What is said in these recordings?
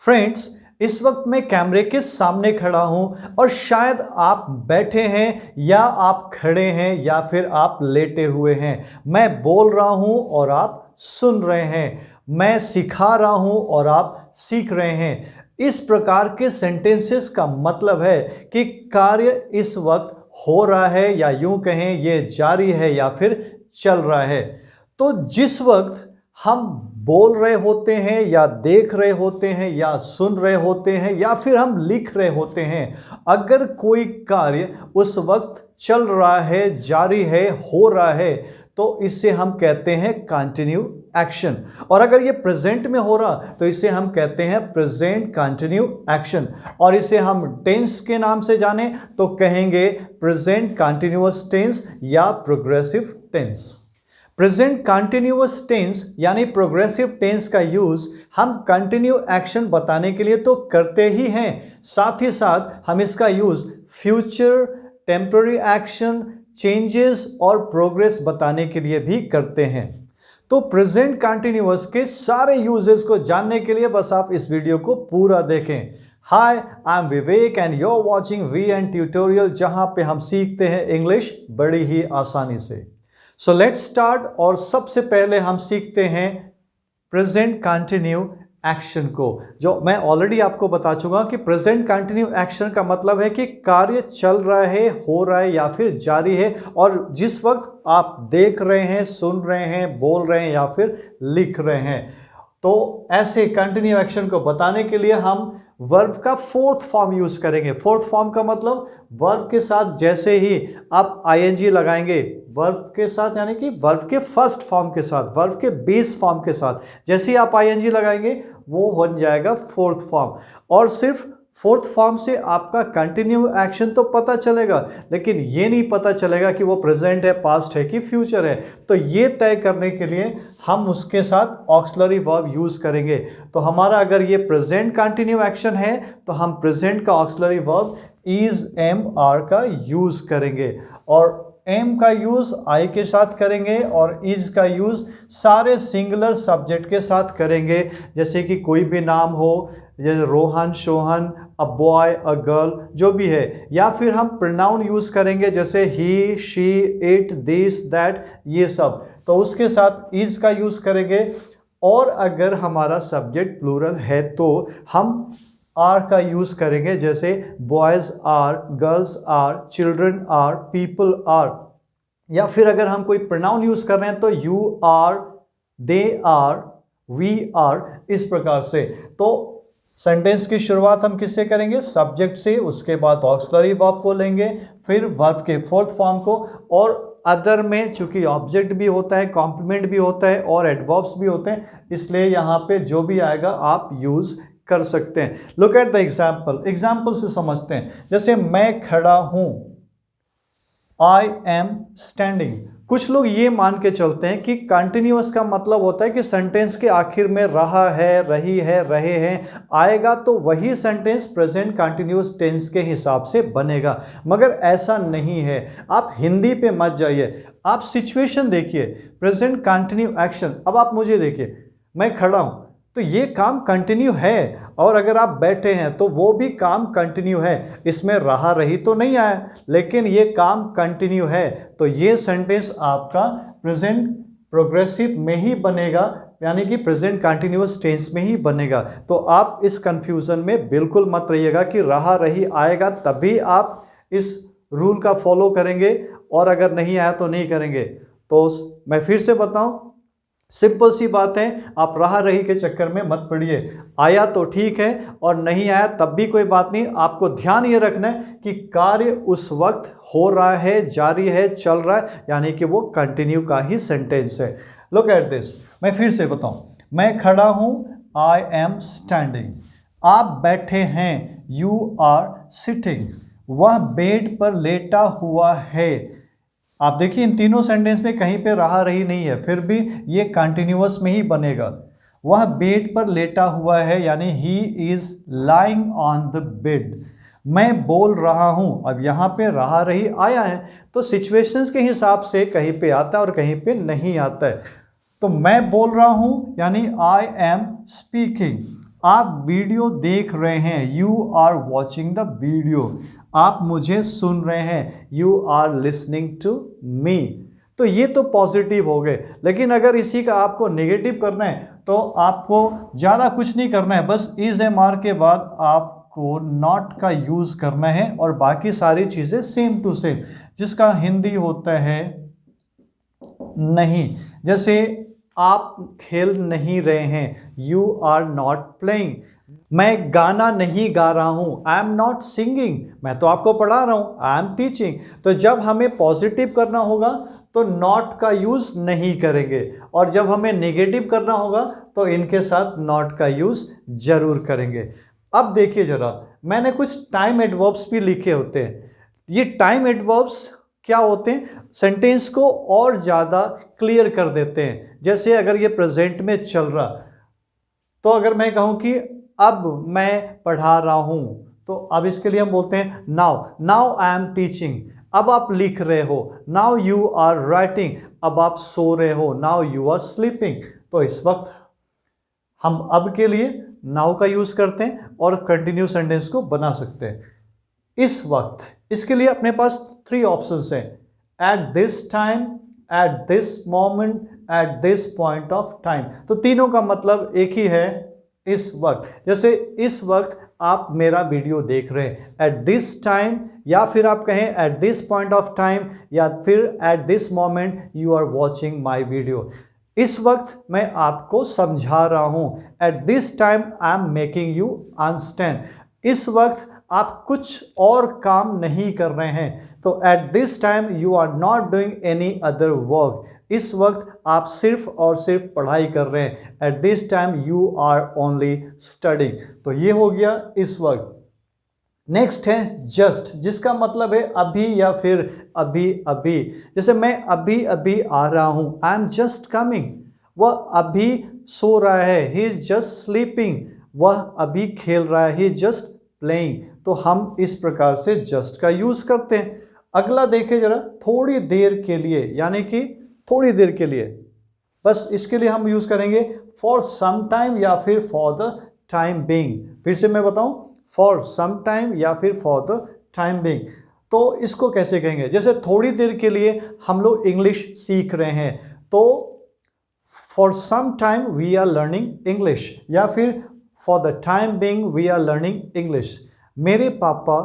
Friends, इस वक्त मैं कैमरे के सामने खड़ा हूं और शायद आप बैठे हैं या आप खड़े हैं या फिर आप लेटे हुए हैं। मैं बोल रहा हूं और आप सुन रहे हैं। मैं सिखा रहा हूं और आप सीख रहे हैं। इस प्रकार के सेंटेंसेस का मतलब है कि कार्य इस वक्त हो रहा है या यूं कहें ये जारी है या फिर चल रहा है। तो जिस वक्त हम बोल रहे होते हैं या देख रहे होते हैं या सुन रहे होते हैं या फिर हम लिख रहे होते हैं, अगर कोई कार्य उस वक्त चल रहा है, जारी है, हो रहा है, तो इसे हम कहते हैं कंटिन्यू एक्शन। और अगर ये प्रेजेंट में हो रहा तो इसे हम कहते हैं प्रेजेंट कंटिन्यू एक्शन। और इसे हम टेंस के नाम से जाने तो कहेंगे प्रेजेंट कंटिन्यूअस टेंस या progressive tense. Present continuous tense यानी प्रोग्रेसिव टेंस का यूज हम कंटिन्यू एक्शन बताने के लिए तो करते ही हैं, साथ ही साथ हम इसका use future, temporary action, changes और प्रोग्रेस बताने के लिए भी करते हैं। तो प्रेजेंट कंटिन्यूअस के सारे यूजेस को जानने के लिए बस आप इस वीडियो को पूरा देखें। Hi, I am Vivek and you are watching VN tutorial, जहां पे हम सीखते हैं इंग्लिश बड़ी ही आसानी से। So let's start. और सबसे पहले हम सीखते हैं प्रेजेंट कंटिन्यू एक्शन को, जो मैं ऑलरेडी आपको बता चुका कि प्रेजेंट कंटिन्यू एक्शन का मतलब है कि कार्य चल रहा है, हो रहा है या फिर जारी है, और जिस वक्त आप देख रहे हैं, सुन रहे हैं, बोल रहे हैं या फिर लिख रहे हैं। तो ऐसे कंटिन्यू एक्शन को बताने के लिए हम वर्ब का फोर्थ फॉर्म यूज करेंगे। फोर्थ फॉर्म का मतलब वर्ब के साथ जैसे ही आप आईएनजी लगाएंगे, वर्ब के साथ यानी कि वर्ब के फर्स्ट फॉर्म के साथ, वर्ब के बेस फॉर्म के साथ जैसे ही आप आईएनजी लगाएंगे वो बन जाएगा फोर्थ फॉर्म। और सिर्फ फोर्थ फॉर्म से आपका कंटिन्यू एक्शन तो पता चलेगा, लेकिन ये नहीं पता चलेगा कि वो प्रेजेंट है, पास्ट है कि फ्यूचर है। तो ये तय करने के लिए हम उसके साथ ऑक्सिलरी वर्ब यूज करेंगे। तो हमारा अगर ये प्रेजेंट कंटिन्यू एक्शन है तो हम प्रेजेंट का auxiliary verb is, am, are का यूज करेंगे। और एम का यूज आई के साथ करेंगे और इज का यूज सारे सिंगुलर सब्जेक्ट के साथ करेंगे, जैसे कि कोई भी नाम हो, जैसे Rohan, Sohan, a boy, a girl, जो भी है। या फिर हम प्रोनाउन यूज करेंगे जैसे ही, शी, इट, दिस, दैट, ये सब, तो उसके साथ इज का यूज करेंगे। और अगर हमारा सब्जेक्ट प्लूरल है तो हम आर का यूज करेंगे, जैसे boys are, girls are, children are, people are. या फिर अगर हम कोई प्रोनाउन यूज कर रहे हैं तो you are, they are, we are, इस प्रकार से। तो सेंटेंस की शुरुआत हम किससे करेंगे? सब्जेक्ट से, उसके बाद ऑक्सिलरी वर्ब को लेंगे, फिर वर्ब के फोर्थ फॉर्म को, और अदर में चूंकि ऑब्जेक्ट भी होता है, कॉम्प्लीमेंट भी होता है और एडवर्ब्स भी होते हैं, इसलिए यहाँ पे जो भी आएगा आप यूज कर सकते हैं। Look at the example. Example से समझते हैं। जैसे मैं खड़ा हूं, आई एम स्टैंडिंग। कुछ लोग ये मान के चलते हैं कि कंटिन्यूअस का मतलब होता है कि सेंटेंस के आखिर में रहा है, रही है, रहे हैं आएगा तो वही सेंटेंस प्रेजेंट कंटिन्यूअस टेंस के हिसाब से बनेगा, मगर ऐसा नहीं है। आप हिंदी पे मत जाइए, आप सिचुएशन देखिए। प्रेजेंट कंटिन्यू एक्शन, अब आप मुझे देखिए, मैं खड़ा हूं तो ये काम कंटिन्यू है, और अगर आप बैठे हैं तो वो भी काम कंटिन्यू है। इसमें रहा रही तो नहीं आया, लेकिन ये काम कंटिन्यू है, तो ये सेंटेंस आपका प्रेजेंट प्रोग्रेसिव में ही बनेगा, यानी कि प्रेजेंट कंटिन्यूअस टेंस में ही बनेगा। तो आप इस कंफ्यूजन में बिल्कुल मत रहिएगा कि रहा रही आएगा तभी आप इस रूल का फॉलो करेंगे और अगर नहीं आया तो नहीं करेंगे। तो मैं फिर से बताऊं, सिंपल सी बात है, आप रहा रही के चक्कर में मत पड़िए। आया तो ठीक है और नहीं आया तब भी कोई बात नहीं। आपको ध्यान ये रखना है कि कार्य उस वक्त हो रहा है, जारी है, चल रहा है, यानी कि वो कंटिन्यू का ही सेंटेंस है। Look at this. मैं फिर से बताऊं, मैं खड़ा हूं, आई एम स्टैंडिंग। आप बैठे हैं, यू आर सिटिंग। वह बेड पर लेटा हुआ है। आप देखिए इन तीनों सेंटेंस में कहीं पे रहा रही नहीं है, फिर भी ये कंटिन्यूअस में ही बनेगा। वह बेड पर लेटा हुआ है, यानी he is lying on the bed. मैं बोल रहा हूं, अब यहाँ पे रहा रही आया है, तो सिचुएशंस के हिसाब से कहीं पे आता है और कहीं पे नहीं आता है। तो मैं बोल रहा हूं यानी आई एम स्पीकिंग। आप वीडियो देख रहे हैं, you are watching the video. आप मुझे सुन रहे हैं, you are listening to me. तो ये तो पॉजिटिव हो गए, लेकिन अगर इसी का आपको नेगेटिव करना है तो आपको ज़्यादा कुछ नहीं करना है, बस इज एम आर के बाद आपको नॉट का यूज़ करना है और बाकी सारी चीज़ें सेम टू सेम, जिसका हिंदी होता है नहीं। जैसे आप खेल नहीं रहे हैं, यू आर नॉट प्लेइंग। मैं गाना नहीं गा रहा हूँ, आई एम नॉट सिंगिंग। मैं तो आपको पढ़ा रहा हूँ, आई एम टीचिंग। तो जब हमें पॉजिटिव करना होगा तो नॉट का यूज़ नहीं करेंगे, और जब हमें नेगेटिव करना होगा तो इनके साथ नॉट का यूज़ जरूर करेंगे। अब देखिए ज़रा, मैंने कुछ टाइम एडवर्ब्स भी लिखे होते हैं। ये टाइम एडवर्ब्स क्या होते हैं, सेंटेंस को और ज़्यादा क्लियर कर देते हैं। जैसे अगर ये प्रेजेंट में चल रहा, तो अगर मैं कहूँ कि अब मैं पढ़ा रहा हूँ, तो अब इसके लिए हम बोलते हैं now. Now I am teaching. अब आप लिख रहे हो, नाउ यू आर राइटिंग। अब आप सो रहे हो, नाउ यू आर स्लीपिंग। तो इस वक्त हम अब के लिए नाउ का यूज़ करते हैं और कंटिन्यू सेंटेंस को बना सकते हैं। इस वक्त, इसके लिए अपने पास 3 ऑप्शंस हैं, at this time, eight this moment, eight this point of time. तो तीनों का मतलब एक ही है, इस वक्त। जैसे इस वक्त आप मेरा वीडियो देख रहे हैं, एट दिस टाइम, या फिर आप कहें at this point of time, या फिर at this moment you are watching my video. इस वक्त मैं आपको समझा रहा हूं, at this time I am making you understand. इस वक्त आप कुछ और काम नहीं कर रहे हैं, तो at this time you are not doing any other work. इस वक्त आप सिर्फ और सिर्फ पढ़ाई कर रहे हैं, at this time you are only studying. तो ये हो गया इस वक्त। नेक्स्ट है जस्ट, जिसका मतलब है अभी या फिर अभी अभी। जैसे मैं अभी अभी आ रहा हूं, आई एम जस्ट कमिंग। वह अभी सो रहा है, ही इज जस्ट स्लीपिंग। वह अभी खेल रहा है, ही इज जस्ट प्लेइंग। तो हम इस प्रकार से जस्ट का यूज करते हैं। अगला देखें जरा, थोड़ी देर के लिए, यानी कि थोड़ी देर के लिए, बस इसके लिए हम यूज करेंगे फॉर सम टाइम या फिर फॉर द टाइम बीइंग। फिर से मैं बताऊं, फॉर सम टाइम या फिर फॉर द टाइम बीइंग। तो इसको कैसे कहेंगे, जैसे थोड़ी देर के लिए हम लोग इंग्लिश सीख रहे हैं, तो for some time we are learning English, या फिर for the time being we are learning English. मेरे पापा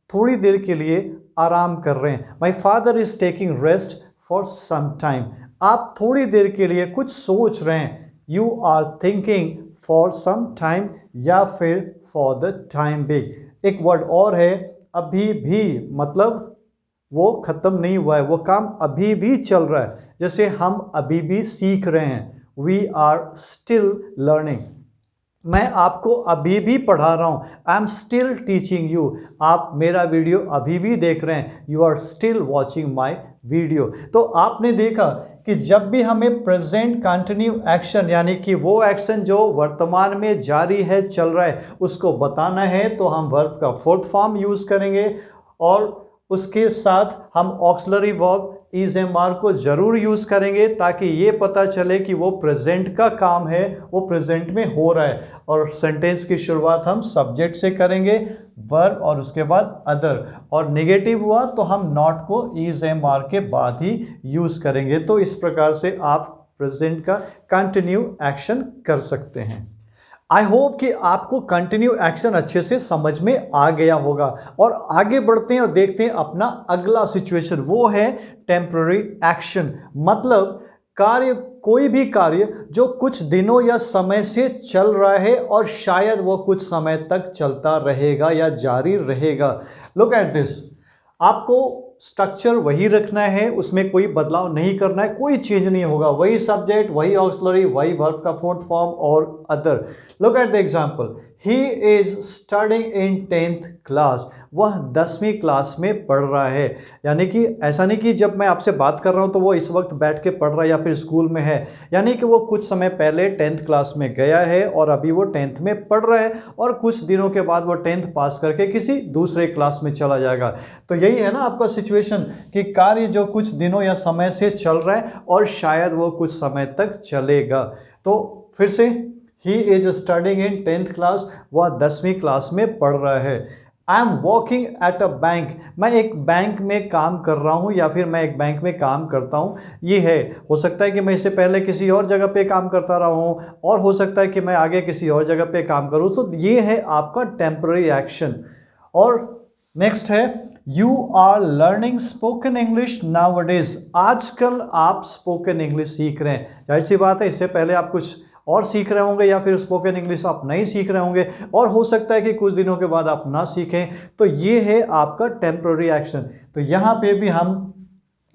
थोड़ी देर के लिए आराम कर रहे हैं, my father is taking rest for some time. आप थोड़ी देर के लिए कुछ सोच रहे हैं, you are thinking for some time या फिर फॉर द टाइम बीइंग। एक वर्ड और है अभी भी, मतलब वो खत्म नहीं हुआ है, वो काम अभी भी चल रहा है। जैसे हम अभी भी सीख रहे हैं, वी आर स्टिल लर्निंग। मैं आपको अभी भी पढ़ा रहा हूँ, I am still teaching you. आप मेरा वीडियो अभी भी देख रहे हैं, you are still watching my video. तो आपने देखा कि जब भी हमें प्रेजेंट कंटिन्यू एक्शन, यानी कि वो एक्शन जो वर्तमान में जारी है, चल रहा है, उसको बताना है, तो हम वर्ब का फोर्थ फॉर्म यूज़ करेंगे, और उसके साथ हम auxiliary verb is am are को जरूर यूज करेंगे, ताकि ये पता चले कि वो प्रेजेंट का काम है, वो प्रेजेंट में हो रहा है। और सेंटेंस की शुरुआत हम सब्जेक्ट से करेंगे, वर्ब, और उसके बाद अदर। और नेगेटिव हुआ तो हम नॉट को इज एम आर के बाद ही यूज करेंगे। तो इस प्रकार से आप प्रेजेंट का कंटिन्यू एक्शन कर सकते हैं। आई होप कि आपको कंटिन्यू एक्शन अच्छे से समझ में आ गया होगा। और आगे बढ़ते हैं और देखते हैं अपना अगला सिचुएशन, वो है टेम्पररी एक्शन। मतलब कार्य, कोई भी कार्य जो कुछ दिनों या समय से चल रहा है और शायद वो कुछ समय तक चलता रहेगा या जारी रहेगा। लुक एट दिस, आपको स्ट्रक्चर वही रखना है, उसमें कोई बदलाव नहीं करना है, कोई चेंज नहीं होगा, वही सब्जेक्ट, वही ऑक्सिलरी, वही वर्ब का फोर्थ फॉर्म और other. Look at the example, he is studying in 10th class. वह 10वीं क्लास में पढ़ रहा है। यानी कि ऐसा नहीं कि जब मैं आपसे बात कर रहा हूं तो वो इस वक्त बैठ के पढ़ रहा है या फिर स्कूल में है, यानी कि वो कुछ समय पहले 10th क्लास में गया है और अभी वो 10th में पढ़ रहा है, और कुछ दिनों के बाद वो 10th पास करके किसी दूसरे क्लास में चला जाएगा। तो यही है ना आपका सिचुएशन, कि कार्य जो कुछ दिनों या समय से चल रहा है और शायद वो कुछ समय तक चलेगा। तो फिर से he is studying in 10th class, वह 10वीं क्लास में पढ़ रहा है। I am working at a bank, मैं एक बैंक में काम कर रहा हूँ या फिर मैं एक बैंक में काम करता हूँ। ये है, हो सकता है कि मैं इससे पहले किसी और जगह पे काम करता रहा हूँ और हो सकता है कि मैं आगे किसी और जगह पे काम करूँ। तो ये है आपका टेम्पररी एक्शन। और नेक्स्ट है you are learning spoken English nowadays, आजकल आप स्पोकन इंग्लिश सीख रहे हैं। जाहिर सी बात है, इससे पहले आप कुछ और सीख रहे होंगे या फिर स्पोकन इंग्लिश आप नहीं सीख रहे होंगे और हो सकता है कि कुछ दिनों के बाद आप ना सीखें। तो ये है आपका टेम्पररी एक्शन। तो यहाँ पे भी हम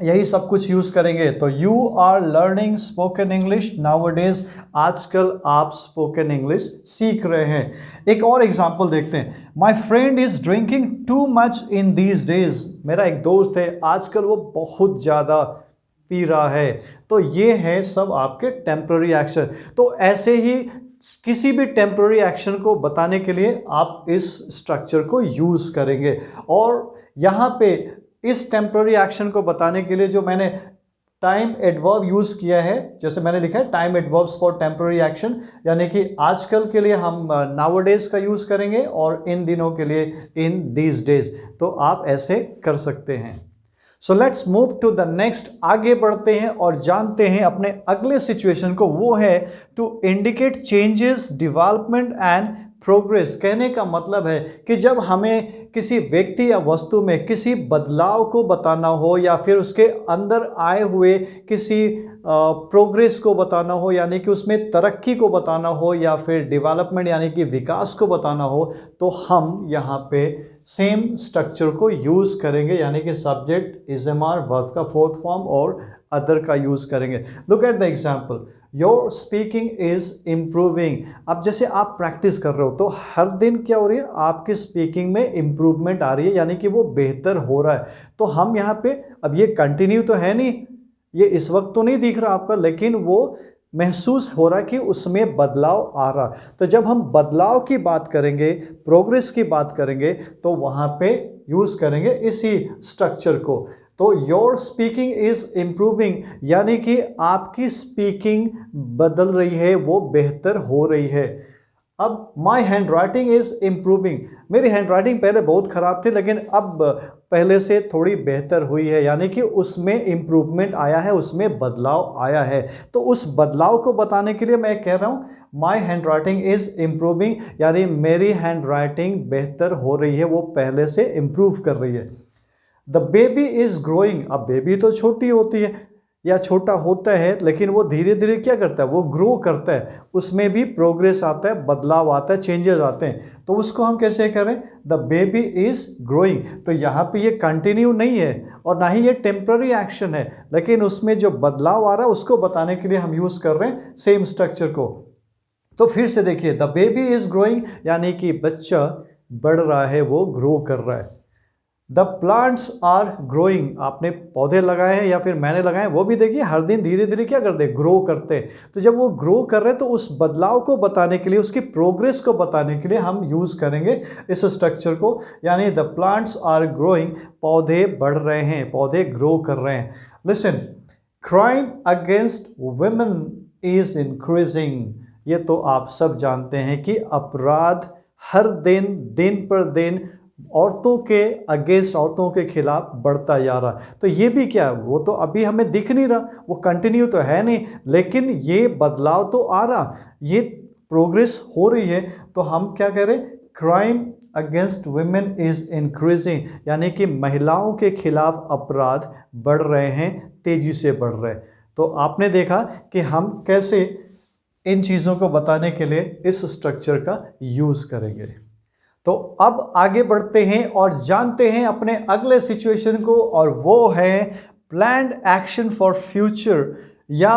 यही सब कुछ यूज करेंगे। तो you are learning spoken English nowadays, आजकल आप स्पोकन इंग्लिश सीख रहे हैं। एक और एग्जांपल देखते हैं। My friend is drinking too much in these days, मेरा एक दोस्त है, आजकल वो बहुत ज़्यादा पी रहा है। तो ये है सब आपके टेम्पररी एक्शन। तो ऐसे ही किसी भी टेम्पररी एक्शन को बताने के लिए आप इस स्ट्रक्चर को यूज करेंगे। और यहाँ पे इस टेम्पररी एक्शन को बताने के लिए जो मैंने टाइम एडवर्ब यूज किया है, जैसे मैंने लिखा है time adverbs for temporary action, यानी कि आजकल के लिए हम नाउअडेज का यूज करेंगे और इन दिनों के लिए इन दीज डेज। तो आप ऐसे कर सकते हैं। So let's move to the next, आगे बढ़ते हैं और जानते हैं अपने अगले सिचुएशन को। वो है to indicate changes, development and progress. कहने का मतलब है कि जब हमें किसी व्यक्ति या वस्तु में किसी बदलाव को बताना हो या फिर उसके अंदर आए हुए किसी प्रोग्रेस को बताना हो, यानी कि उसमें तरक्की को बताना हो या फिर डेवलपमेंट यानी कि विकास को बताना हो, तो हम यहाँ पे सेम स्ट्रक्चर को यूज करेंगे, यानी कि सब्जेक्ट, इज़मार, वर्ब का फोर्थ फॉर्म और अदर का यूज करेंगे। Look at the example, your speaking is improving. अब जैसे आप प्रैक्टिस कर रहे हो तो हर दिन क्या हो रही है, आपकी स्पीकिंग में इम्प्रूवमेंट आ रही है, यानी कि वो बेहतर हो रहा है। तो हम यहाँ पे, अब ये कंटिन्यू तो है नहीं, ये इस वक्त तो नहीं दिख रहा आपका, लेकिन वो महसूस हो रहा कि उसमें बदलाव आ रहा। तो जब हम बदलाव की बात करेंगे, प्रोग्रेस की बात करेंगे, तो वहाँ पे यूज़ करेंगे इसी स्ट्रक्चर को। तो योर स्पीकिंग इज इम्प्रूविंग, यानी कि आपकी स्पीकिंग बदल रही है, वो बेहतर हो रही है। अब my hand writing is improving, मेरी हैंड राइटिंग पहले बहुत ख़राब थी लेकिन अब पहले से थोड़ी बेहतर हुई है, यानी कि उसमें इम्प्रूवमेंट आया है, उसमें बदलाव आया है। तो उस बदलाव को बताने के लिए मैं कह रहा हूँ my hand writing is improving, यानी मेरी हैंड राइटिंग बेहतर हो रही है, वो पहले से इम्प्रूव कर रही है। द बेबी इज ग्रोइंग, अब बेबी तो छोटी होती है या छोटा होता है, लेकिन वो धीरे धीरे क्या करता है, वो ग्रो करता है, उसमें भी प्रोग्रेस आता है, बदलाव आता है, चेंजेस आते हैं। तो उसको हम कैसे करें, द बेबी इज ग्रोइंग। तो यहाँ पे ये कंटिन्यू नहीं है और ना ही ये टेम्पररी एक्शन है, लेकिन उसमें जो बदलाव आ रहा है उसको बताने के लिए हम यूज़ कर रहे हैं सेम स्ट्रक्चर को। तो फिर से देखिए, द बेबी इज ग्रोइंग, यानी कि बच्चा बढ़ रहा है, वो ग्रो कर रहा है। द प्लांट्स आर ग्रोइंग, आपने पौधे लगाए हैं या फिर मैंने लगाए हैं, वो भी देखिए हर दिन धीरे धीरे क्या करते हैं, ग्रो करते हैं। तो जब वो ग्रो कर रहे हैं तो उस बदलाव को बताने के लिए, उसकी प्रोग्रेस को बताने के लिए हम यूज़ करेंगे इस स्ट्रक्चर को, यानी द प्लांट्स आर ग्रोइंग, पौधे बढ़ रहे हैं, पौधे ग्रो कर रहे हैं। Listen, crime against women is increasing, ये तो आप सब जानते हैं कि अपराध हर दिन, दिन पर दिन औरतों के अगेंस्ट, औरतों के खिलाफ बढ़ता जा रहा। तो ये भी क्या है, वो तो अभी हमें दिख नहीं रहा, वो कंटिन्यू तो है नहीं, लेकिन ये बदलाव तो आ रहा, ये प्रोग्रेस हो रही है। तो हम क्या करें, crime against women is increasing, यानी कि महिलाओं के खिलाफ अपराध बढ़ रहे हैं, तेजी से बढ़ रहे हैं। तो आपने देखा कि हम कैसे इन चीज़ों को बताने के लिए इस स्ट्रक्चर का यूज़ करेंगे। तो अब आगे बढ़ते हैं और जानते हैं अपने अगले सिचुएशन को, और वो है प्लान्ड एक्शन फॉर फ्यूचर या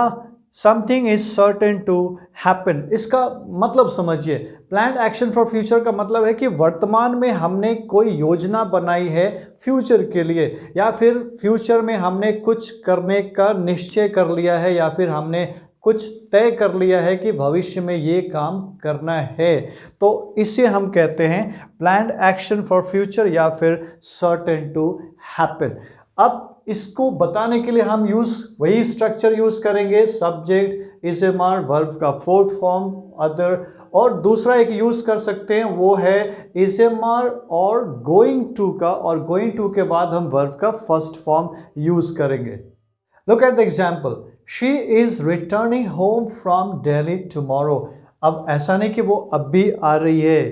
something is certain to happen. इसका मतलब समझिए, प्लान्ड एक्शन फॉर फ्यूचर का मतलब है कि वर्तमान में हमने कोई योजना बनाई है फ्यूचर के लिए, या फिर फ्यूचर में हमने कुछ करने का निश्चय कर लिया है, या फिर हमने कुछ तय कर लिया है कि भविष्य में ये काम करना है। तो इसे हम कहते हैं प्लान्ड एक्शन फॉर फ्यूचर या फिर सर्टेन टू हैपन। अब इसको बताने के लिए हम वही स्ट्रक्चर यूज करेंगे, सब्जेक्ट, इज़-एम-आर वर्ब का फोर्थ फॉर्म अदर, और दूसरा एक यूज़ कर सकते हैं वो है इज़-एम-आर और गोइंग टू का, और गोइंग टू के बाद हम वर्ब का फर्स्ट फॉर्म यूज़ करेंगे। Look at the example, she is returning home from Delhi tomorrow. अब ऐसा नहीं कि वो अब भी आ रही है,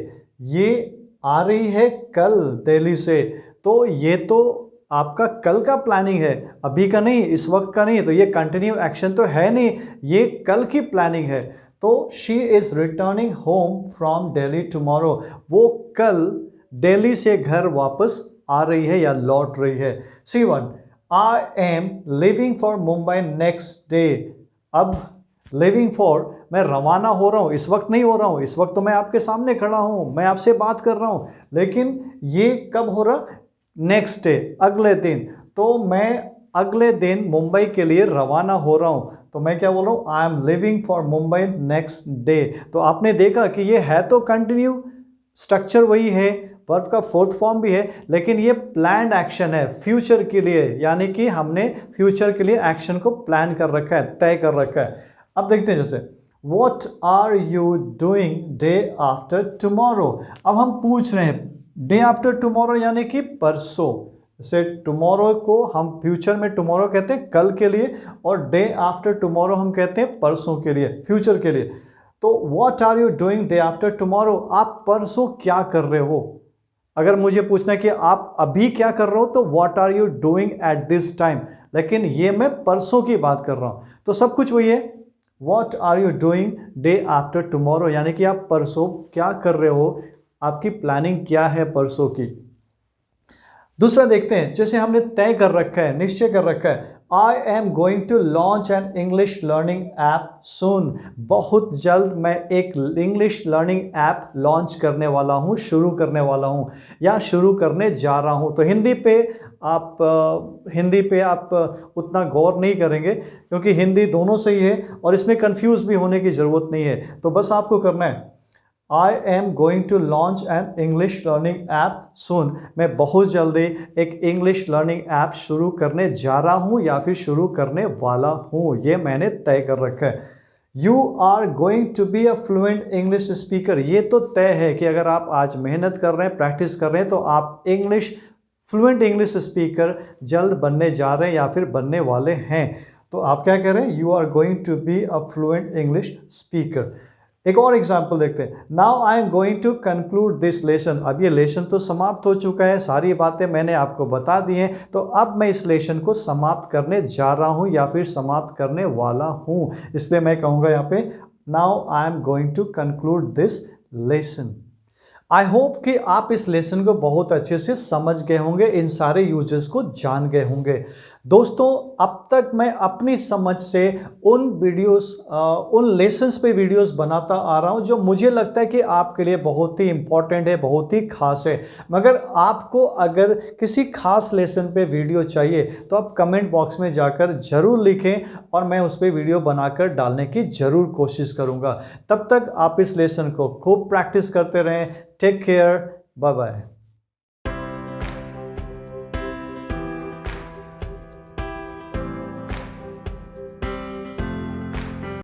ये आ रही है कल दिल्ली से, तो ये तो आपका कल का प्लानिंग है, अभी का नहीं, इस वक्त का नहीं, तो ये कंटिन्यू एक्शन तो है नहीं, ये कल की प्लानिंग है। तो she is returning home from Delhi tomorrow, वो कल दिल्ली से घर वापस आ रही है या लौट रही है। C1, I am living for Mumbai next day. अब लिविंग फॉर, मैं रवाना हो रहा हूँ, इस वक्त नहीं हो रहा हूँ, इस वक्त तो मैं आपके सामने खड़ा हूँ, मैं आपसे बात कर रहा हूँ, लेकिन ये कब हो रहा, नेक्स्ट डे, अगले दिन। तो मैं अगले दिन मुंबई के लिए रवाना हो रहा हूँ, तो मैं क्या बोल रहा हूँ, I M living for Mumbai next day. तो आपने देखा कि ये है तो कंटिन्यू, स्ट्रक्चर वही है, वर्ब का फोर्थ फॉर्म भी है, लेकिन ये प्लान्ड एक्शन है फ्यूचर के लिए, यानी कि हमने फ्यूचर के लिए एक्शन को प्लान कर रखा है, तय कर रखा है। अब देखते हैं जैसे What are you doing day after tomorrow? अब हम पूछ रहे हैं डे आफ्टर टुमारो यानी कि परसों, जैसे टुमारो को हम फ्यूचर में टुमारो कहते हैं कल के लिए, और डे आफ्टर टुमारो हम कहते हैं परसों के लिए, फ्यूचर के लिए। तो what are you doing day after tomorrow, आप परसों क्या कर रहे हो। अगर मुझे पूछना है कि आप अभी क्या कर रहे हो, तो what are you doing at this time, लेकिन ये मैं परसों की बात कर रहा हूं, तो सब कुछ वही है। What are you doing day after tomorrow, यानी कि आप परसों क्या कर रहे हो, आपकी प्लानिंग क्या है परसों की। दूसरा देखते हैं, जैसे हमने तय कर रखा है, निश्चय कर रखा है, I am going to launch an English learning app soon. बहुत जल्द मैं एक इंग्लिश लर्निंग ऐप लॉन्च करने वाला हूँ, शुरू करने वाला हूँ, या शुरू करने जा रहा हूँ। तो हिंदी पे आप उतना गौर नहीं करेंगे, क्योंकि हिंदी दोनों सही है और इसमें कंफ्यूज भी होने की ज़रूरत नहीं है। तो बस आपको करना है, I am going to launch an English learning app soon. मैं बहुत जल्दी एक इंग्लिश लर्निंग ऐप शुरू करने जा रहा हूँ या फिर शुरू करने वाला हूँ, ये मैंने तय कर रखा है। You are going to be a fluent English speaker, ये तो तय है कि अगर आप आज मेहनत कर रहे हैं, प्रैक्टिस कर रहे हैं, तो आप फ्लुएंट इंग्लिश स्पीकर जल्द बनने जा रहे हैं या फिर बनने वाले हैं। तो आप क्या कह रहे हैं, you are going to be a fluent English speaker. एक और एग्जाम्पल देखते हैं, now I am going to conclude this lesson. अब ये लेसन तो समाप्त हो चुका है, सारी बातें मैंने आपको बता दी हैं, तो अब मैं इस लेसन को समाप्त करने जा रहा हूँ या फिर समाप्त करने वाला हूँ, इसलिए मैं कहूँगा यहाँ पे now I am going to conclude this lesson. I hope कि आप इस लेसन को बहुत अच्छे से समझ गए होंगे, इन सारे यूजेस को जान गए होंगे। दोस्तों, अब तक मैं अपनी समझ से उन लेसन्स पे वीडियोस बनाता आ रहा हूँ जो मुझे लगता है कि आपके लिए बहुत ही इंपॉर्टेंट है, बहुत ही खास है। मगर आपको अगर किसी खास लेसन पे वीडियो चाहिए तो आप कमेंट बॉक्स में जाकर ज़रूर लिखें और मैं उस पर वीडियो बनाकर डालने की ज़रूर कोशिश करूँगा। तब तक आप इस लेसन को खूब प्रैक्टिस करते रहें। Take care, bye bye.